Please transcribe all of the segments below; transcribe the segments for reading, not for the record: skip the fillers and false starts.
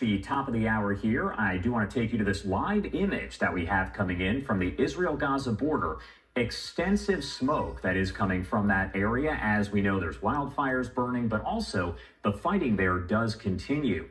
The top of the hour here, I do want to take you to this live image that we have coming in from the Israel-Gaza border. Extensive smoke that is coming from that area. As we know, there's wildfires burning, but also the fighting there does continue.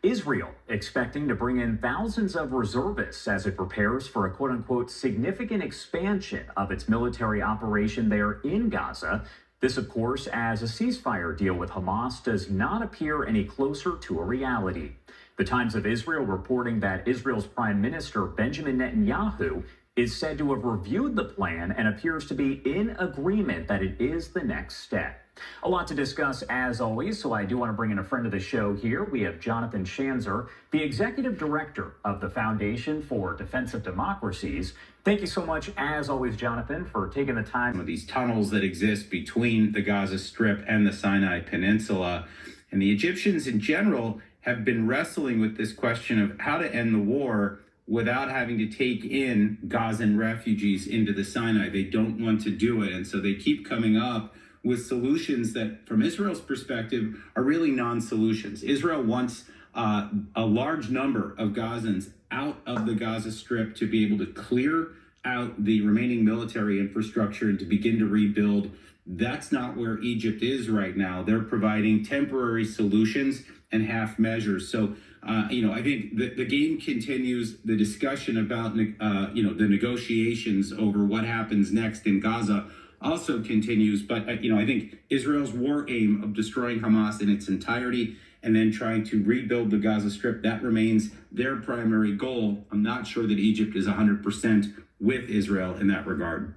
Israel expecting to bring in thousands of reservists as it prepares for a quote-unquote significant expansion of its military operation there in Gaza. This, of course, as a ceasefire deal with Hamas does not appear any closer to a reality. The Times of Israel reporting that Israel's Prime Minister Benjamin Netanyahu is said to have reviewed the plan and appears to be in agreement that it is the next step. A lot to discuss as always, so I do want to bring in a friend of the show here. We have Jonathan Schanzer, the Executive Director of the Foundation for Defense of Democracies. Thank you so much, as always, Jonathan, for taking the time. Of these tunnels that exist between the Gaza Strip and the Sinai Peninsula. And the Egyptians in general have been wrestling with this question of how to end the war without having to take in Gazan refugees into the Sinai. They don't want to do it. And so they keep coming up with solutions that, from Israel's perspective, are really non-solutions. Israel wants a large number of Gazans out of the Gaza Strip to be able to clear out the remaining military infrastructure and to begin to rebuild. That's not where Egypt is right now. They're providing temporary solutions and half measures. So, I think the game continues. The discussion about, the negotiations over what happens next in Gaza also continues. But, I think Israel's war aim of destroying Hamas in its entirety and then trying to rebuild the Gaza Strip, that remains their primary goal. I'm not sure that Egypt is 100% with Israel in that regard.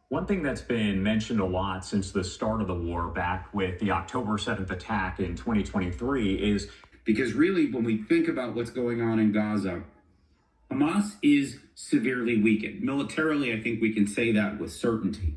One thing that's been mentioned a lot since the start of the war back with the October 7th attack in 2023 is because really when we think about what's going on in Gaza, Hamas is severely weakened. Militarily, I think we can say that with certainty.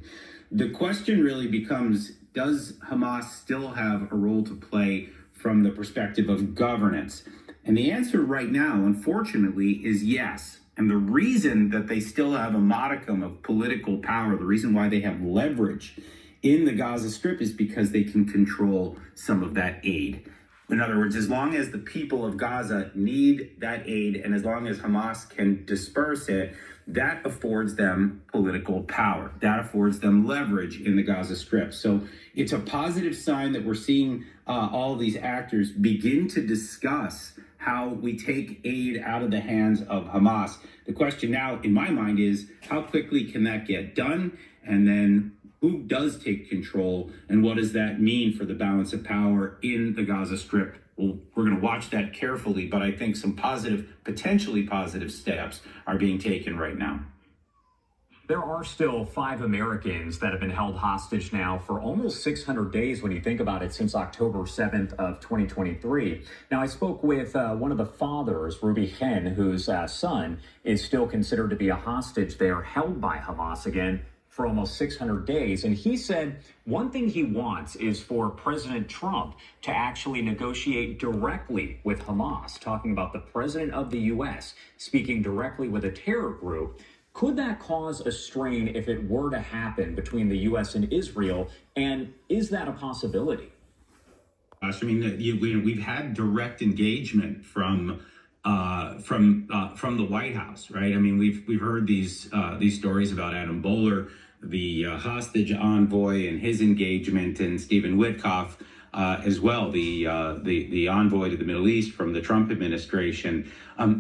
The question really becomes, does Hamas still have a role to play from the perspective of governance? And the answer right now, unfortunately, is yes. And the reason that they still have a modicum of political power, the reason why they have leverage in the Gaza Strip is because they can control some of that aid. In other words, as long as the people of Gaza need that aid and as long as Hamas can disperse it, that affords them political power. That affords them leverage in the Gaza Strip. So it's a positive sign that we're seeing all these actors begin to discuss how we take aid out of the hands of Hamas. The question now, in my mind, is how quickly can that get done? And then who does take control? And what does that mean for the balance of power in the Gaza Strip? Well, we're going to watch that carefully, but I think some potentially positive steps are being taken right now. There are still 5 Americans that have been held hostage now for almost 600 days when you think about it, since October 7th of 2023. Now, I spoke with one of the fathers, Ruby Hen, whose son is still considered to be a hostage there, held by Hamas again for almost 600 days. And he said one thing he wants is for President Trump to actually negotiate directly with Hamas, talking about the president of the U.S. speaking directly with a terror group. Could that cause a strain if it were to happen between the U.S. and Israel? And is that a possibility? Gosh, I mean, we've had direct engagement from the White House, right? I mean, we've heard these stories about Adam Boehler, the hostage envoy, and his engagement, and Stephen Witkoff as well, the envoy to the Middle East from the Trump administration.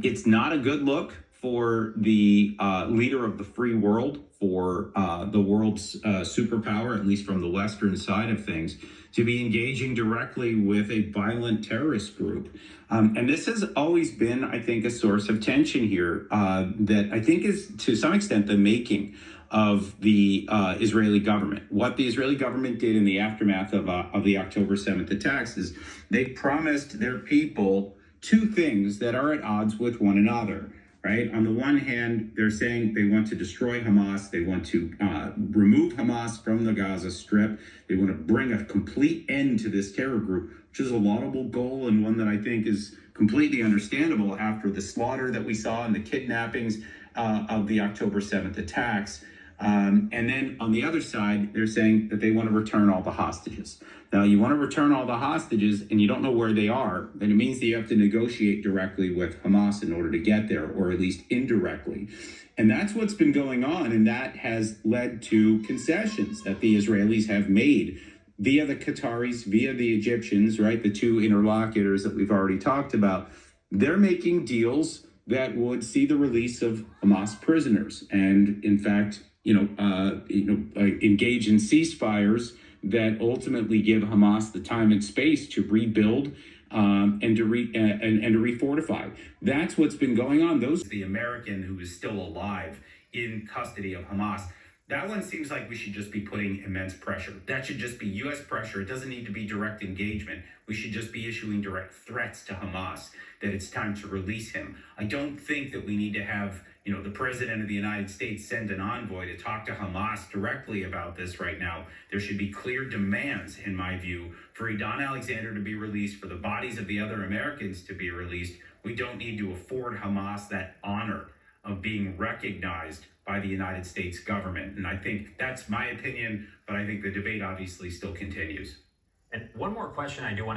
It's not a good look for the leader of the free world, for the world's superpower, at least from the Western side of things, to be engaging directly with a violent terrorist group. And this has always been, I think, a source of tension here that I think is, to some extent, the making of the Israeli government. What the Israeli government did in the aftermath of the October 7th attacks is they promised their people 2 things that are at odds with one another. Right? On the one hand, they're saying they want to destroy Hamas. They want to remove Hamas from the Gaza Strip. They want to bring a complete end to this terror group, which is a laudable goal and one that I think is completely understandable after the slaughter that we saw and the kidnappings of the October 7th attacks. And then on the other side, they're saying that they want to return all the hostages. Now, you want to return all the hostages and you don't know where they are, then it means that you have to negotiate directly with Hamas in order to get there, or at least indirectly. And that's what's been going on. And that has led to concessions that the Israelis have made via the Qataris, via the Egyptians, right? The two interlocutors that we've already talked about. They're making deals that would see the release of Hamas prisoners, and in fact, engage in ceasefires that ultimately give Hamas the time and space to rebuild and to refortify. That's what's been going on. The American who is still alive in custody of Hamas. That one seems like we should just be putting immense pressure. That should just be U.S. pressure. It doesn't need to be direct engagement. We should just be issuing direct threats to Hamas that it's time to release him. I don't think that we need to have, the president of the United States send an envoy to talk to Hamas directly about this right now. There should be clear demands, in my view, for Idan Alexander to be released, for the bodies of the other Americans to be released. We don't need to afford Hamas that honor of being recognized by the United States government. And I think that's my opinion, but I think the debate obviously still continues. And one more question I do want to